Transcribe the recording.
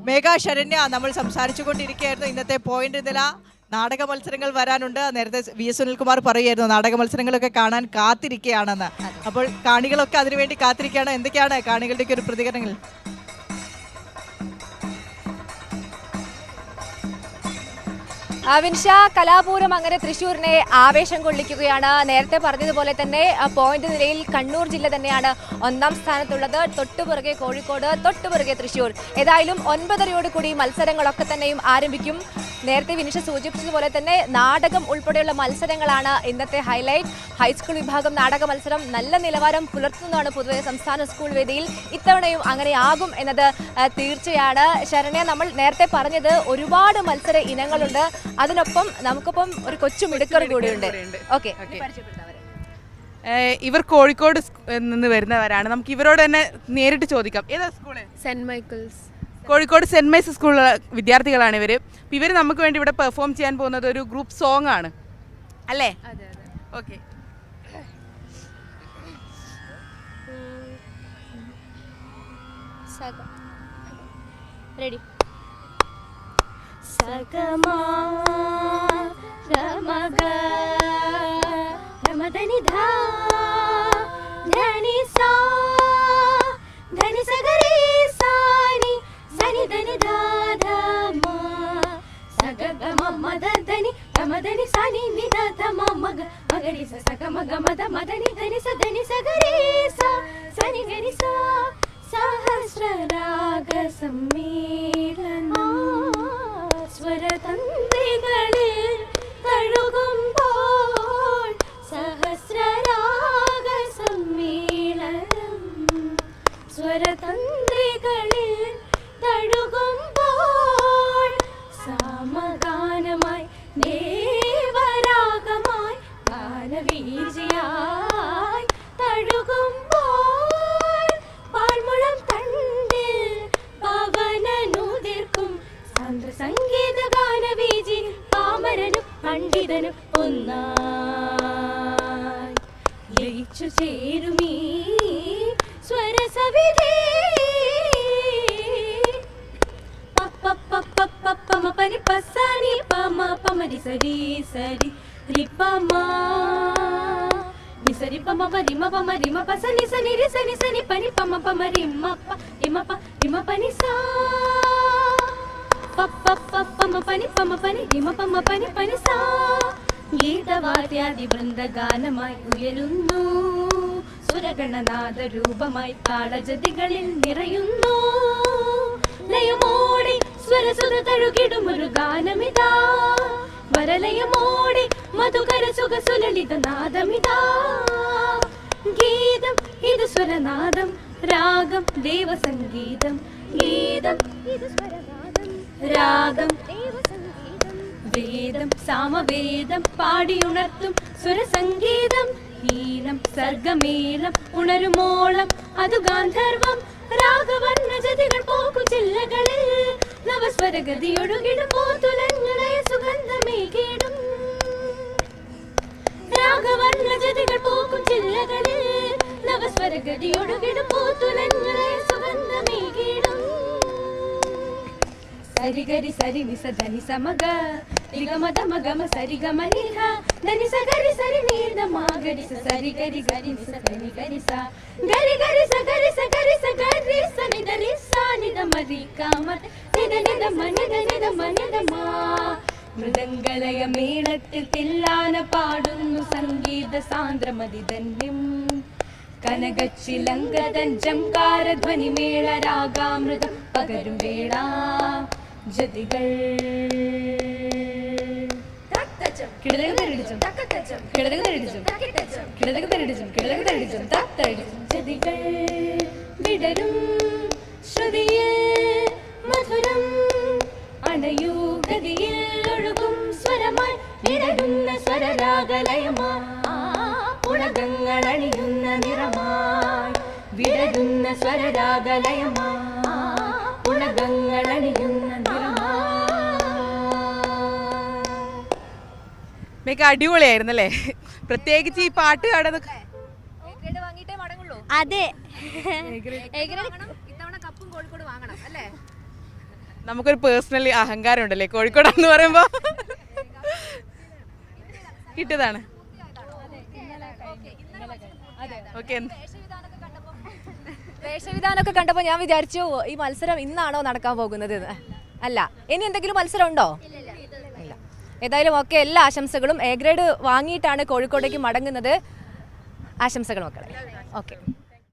മേഘ, ശരണ്യ, നമ്മൾ സംസാരിച്ചുകൊണ്ടിരിക്കുകയായിരുന്നു. ഇന്നത്തെ പോയിന്റ് നില നാടക മത്സരങ്ങൾ വരാനുണ്ട്. നേരത്തെ VS സുനിൽകുമാർ പറയുമായിരുന്നു നാടക മത്സരങ്ങളൊക്കെ കാണാൻ കാത്തിരിക്കുകയാണെന്ന്. അപ്പോൾ കാണികളൊക്കെ അതിനുവേണ്ടി കാത്തിരിക്കുകയാണ്. എന്തൊക്കെയാണ് കാണികളുടെയൊക്കെ ഒരു പ്രതികരണങ്ങൾ? വിൻഷ, കലാപൂരം അങ്ങനെ തൃശ്ശൂരിനെ ആവേശം കൊള്ളിക്കുകയാണ്. നേരത്തെ പറഞ്ഞതുപോലെ തന്നെ പോയിന്റ് നിലയിൽ കണ്ണൂർ ജില്ല തന്നെയാണ് ഒന്നാം സ്ഥാനത്തുള്ളത്. തൊട്ടുപിറകെ കോഴിക്കോട്, തൊട്ടുപിറകെ തൃശ്ശൂർ. ഏതായാലും 9:30 കൂടി മത്സരങ്ങളൊക്കെ തന്നെയും ആരംഭിക്കും. നേരത്തെ വിനിഷ സൂചിപ്പിച്ചതുപോലെ തന്നെ നാടകം ഉൾപ്പെടെയുള്ള മത്സരങ്ങളാണ് ഇന്നത്തെ ഹൈലൈറ്റ്. ഹൈസ്കൂൾ വിഭാഗം നാടക മത്സരം നല്ല നിലവാരം പുലർത്തുന്നതാണ് പൊതുവെ സംസ്ഥാന സ്കൂൾ വേദിയിൽ. ഇത്തവണയും അങ്ങനെയാകും എന്നത് തീർച്ചയാണ്. ശരണ്യ, നമ്മൾ നേരത്തെ പറഞ്ഞത് ഒരുപാട് മത്സര ഇനങ്ങളുണ്ട്. അതിനൊപ്പം നമുക്കൊപ്പം ഒരു കൊച്ചു മിടുക്കർ കൂടിയുണ്ട്. ഓക്കെ, ഇവർ കോഴിക്കോട് നിന്ന് വരുന്നവരാണ്. നമുക്ക് ഇവരോട് തന്നെ നേരിട്ട് ചോദിക്കാം. ഏതാ school? Saint Michael's. Kozhikode saint Michael's സ്കൂളിലെ വിദ്യാർത്ഥികളാണ് ഇവർ. ഇവർ നമുക്ക് വേണ്ടി ഇവിടെ പെർഫോം ചെയ്യാൻ പോകുന്നത് ഒരു ഗ്രൂപ്പ് സോങ് ആണ് അല്ലേ? അതെ അതെ. ഓക്കെ. റെഡി. സഗമാ രമഗ രമദനി ധാ ധനി സാ ധനി സഗരി സാനി സനി ധനി ധാ ധ മാ സഗഗ മമദ ധനി രമദനി സാനി നി ധ ധ മ മഗ മഗരി സ സഗ മഗ മദ മദനി ധനി സ ധനി സഗരി സാ സനി ഗരി സാ സഹസ്രരാഗ സമ്മേളനം സ്വരതന്ത്രികളിൽ തഴുകുമ്പോൾ സഹസ്രരാഗ സമ്മേളനം സ്വരതന്ത്രികളിൽ തഴുകുമ്പോൾ സാമഗാനമായി ദേവരാഗമായി ഗാനവീചിയായി തഴുകുമ്പോൾ പാൽമുളം തണ്ടിൽ പവനനുതിർക്കും സംഗീത ഗാനവീചി പാമരനും പണ്ഡിതനും ഒന്നായി ലയിച്ചു ചേരുമീ സ്വരസവിധി പപ്പ പനി പസാനി പമ പമരി സരി സരി റിപ്പമാ നിസരി പമ പരിമ പമ റിമ പസനി സനി രി സനി സനി പനി പമ പമ റിമ പ റിമ പനി സാ പപ്പ പനി പമ പനി രിമ പമ പനി പനി സാ. ഗീതവാദ്യാദി വൃന്ദഗാനമായി ഉയരുന്നു സുരഗണനാദ രൂപമായി താളജതികളിൽ നിറയുന്നു ലയമോടെ സ്വരസുര തഴുകിടും ഒരു ഗാനമിതാ വരലയമോടെ മധുകര സുഖ സുലളിത നാദമിതാ. ഗീതം ഇത് സ്വരനാദം, രാഗം ദേവസംഗീതം. ഗീതം ഇത് സ്വരനാദം, രാഗം ദേവസംഗീതം. വേദം സാമവേദം പാടിയുണർത്തും സ്വരസംഗീതം. ഈണം സർഗമേളം ഉണരുമോളം അതു ഗാന്ധർവം. രാഗവർണ്ണജതികൾ പോക്കും ചില്ലകളിൽ നവസ്വരഗതിയൊഴുകിടും പോത്തുലഞ്ഞുലയ സുഗന്ധമേകിടും. രാഗവർണ്ണജതികൾ പോക്കും ചില്ലകളിൽ നവസ്വരഗതിയൊഴുകിടും പോത്തുലഞ്ഞുലയ സുഗന്ധമേകിടും. സരിഗരി സരി നിസ ധനി സമഗ രിഗമദ മഗമ സരിഗമ നിധ ധനി സഗരി സരി നീദ മാഗരി സരി ഗരി ഗരി നിസ ധനി ഗരി സ ഗരി ഗരി സ ഗരി സ ഗരി സ ഗരി സ നിധ രി സ നിധ മരി കാമ നിധ നിധ മനി ധ നിധ മനി ധ മാ. മൃദംഗലയ മേളത്തിൽ തില്ലാന പാടുന്നു സംഗീത സാന്ദ്രമതി ധന്യം. കനകച്ചിലങ്കതൻ ജംകാര ധ്വനി മേള രാഗാമൃതം പകരും വേള ജതികൾ ജതികൾ വിടരും ശ്രുതിയിൽ മധുരം അണയൂ ഗതിയിൽ ഒഴുകും സ്വരമായി വിടരുന്ന സ്വരരാഗലയമായി ഉലകങ്ങൾ അണിയുന്ന നിറമായി വിടരുന്ന സ്വരരാഗലയമായി ഉലകങ്ങൾ അണിയുന്ന നിറമായി. മേഘ, അടിപൊളിയായിരുന്നല്ലേ? പ്രത്യേകിച്ച് ഈ പാട്ട് കാണുന്നത്. അതെ, ഇത്തവണ കപ്പും കോഴിക്കോട് വാങ്ങണം അല്ലേ? നമുക്കൊരു പേഴ്സണലി അഹങ്കാരം ഉണ്ടല്ലേ കോഴിക്കോടാന്ന് പറയുമ്പോൾ കിട്ടിയതാണ്. ഓക്കെ. വേഷവിധാനമൊക്കെ കണ്ടപ്പോൾ ഞാൻ വിചാരിച്ചു ഈ മത്സരം ഇന്നാണോ നടക്കാൻ പോകുന്നത് എന്ന്. അല്ല, ഇനി എന്തെങ്കിലും മത്സരം ഉണ്ടോ? ഇല്ല. ഏതായാലും ഓക്കെ, എല്ലാ ആശംസകളും. എ ഗ്രേഡ് വാങ്ങിയിട്ടാണ് കോഴിക്കോടേക്ക് മടങ്ങുന്നത്. ആശംസകൾ മക്കളെ. ഓക്കെ.